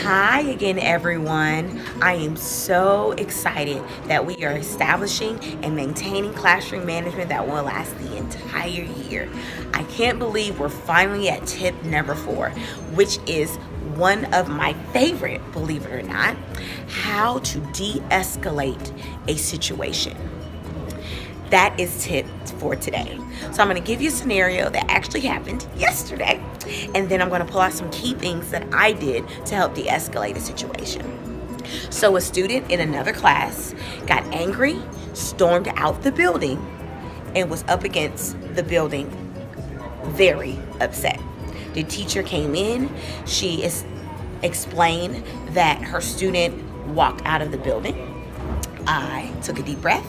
Hi again, everyone. I am so excited that we are establishing and maintaining classroom management that will last the entire year. I can't believe we're finally at tip number 4, which is one of my favorite, believe it or not, how to de-escalate a situation. That is tip for today. So I'm going to give you a scenario that actually happened yesterday, and then I'm going to pull out some key things that I did to help de-escalate a situation. So a student in another class got angry, stormed out the building, and was up against the building very upset. The teacher came in. She explained that her student walked out of the building. I took a deep breath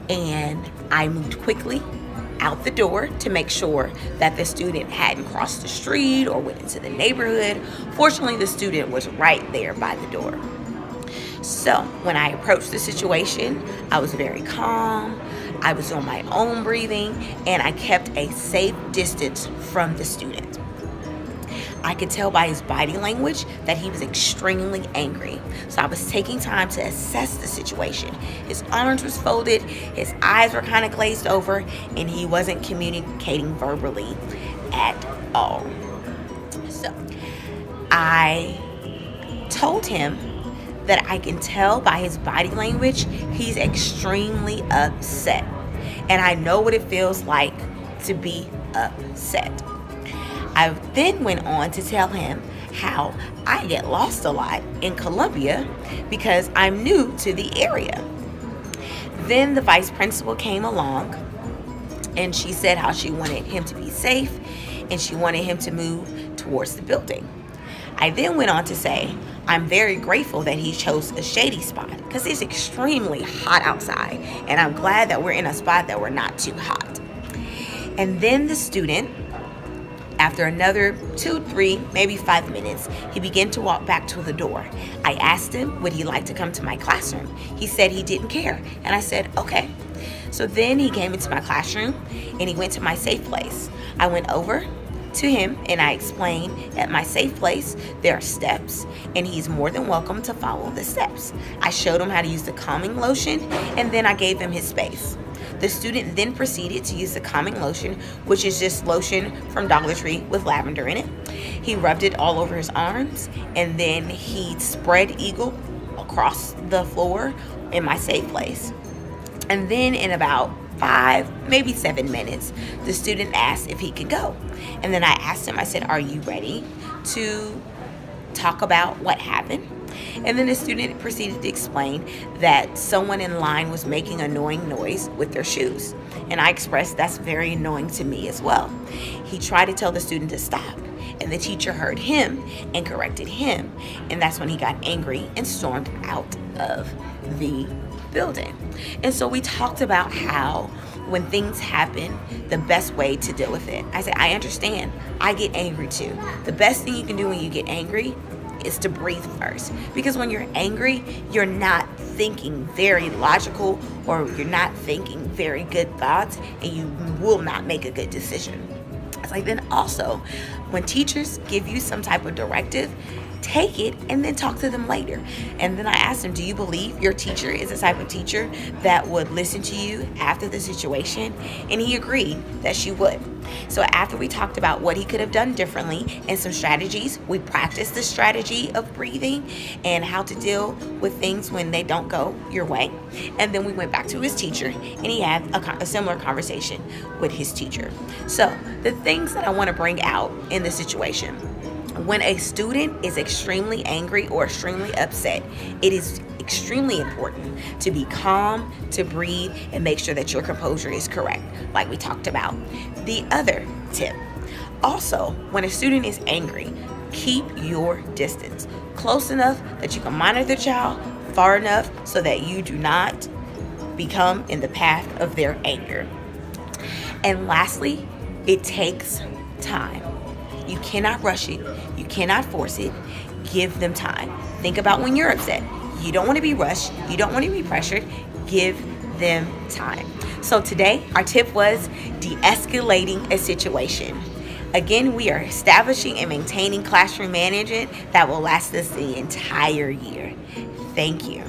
and I moved quickly out the door to make sure that the student hadn't crossed the street or went into the neighborhood. Fortunately, the student was right there by the door. So when I approached the situation, I was very calm. I was on my own breathing, and I kept a safe distance from the student. I could tell by his body language that he was extremely angry. So I was taking time to assess the situation. His arms was folded, his eyes were kind of glazed over, and he wasn't communicating verbally at all. So I told him that I can tell by his body language he's extremely upset. And I know what it feels like to be upset. I then went on to tell him how I get lost a lot in Columbia because I'm new to the area. Then the vice principal came along and she said how she wanted him to be safe and she wanted him to move towards the building. I then went on to say, I'm very grateful that he chose a shady spot because it's extremely hot outside, and I'm glad that we're in a spot that we're not too hot. And then the student, after another 2, 3, maybe 5 minutes, he began to walk back to the door. I asked him, would he like to come to my classroom? He said he didn't care. And I said, okay. So then he came into my classroom and he went to my safe place. I went over to him and I explained at my safe place there are steps and he's more than welcome to follow the steps. I showed him how to use the calming lotion and then I gave him his space. The student then proceeded to use the calming lotion, which is just lotion from Dollar Tree with lavender in it. He rubbed it all over his arms and then he spread eagle across the floor in my safe place. And then in about 5, maybe 7 minutes, the student asked if he could go. And then I asked him, I said, are you ready to talk about what happened? And then the student proceeded to explain that someone in line was making an annoying noise with their shoes. And I expressed that's very annoying to me as well. He tried to tell the student to stop, and the teacher heard him and corrected him. And that's when he got angry and stormed out of the building. And so we talked about how when things happen, the best way to deal with it. I said, I understand. I get angry too. The best thing you can do when you get angry is to breathe first. Because when you're angry, you're not thinking very logical or you're not thinking very good thoughts and you will not make a good decision. It's like then also, when teachers give you some type of directive, take it and then talk to them later. And then I asked him, do you believe your teacher is the type of teacher that would listen to you after the situation? And he agreed that she would. So after we talked about what he could have done differently and some strategies, we practiced the strategy of breathing and how to deal with things when they don't go your way. And then we went back to his teacher and he had a similar conversation with his teacher. So the things that I want to bring out in this situation: when a student is extremely angry or extremely upset, it is extremely important to be calm, to breathe, and make sure that your composure is correct, like we talked about. The other tip, also, when a student is angry, keep your distance close enough that you can monitor the child, far enough so that you do not become in the path of their anger. And lastly, it takes time. You cannot rush it. You cannot force it. Give them time. Think about when you're upset. You don't want to be rushed. You don't want to be pressured. Give them time. So today, our tip was de-escalating a situation. Again, we are establishing and maintaining classroom management that will last us the entire year. Thank you.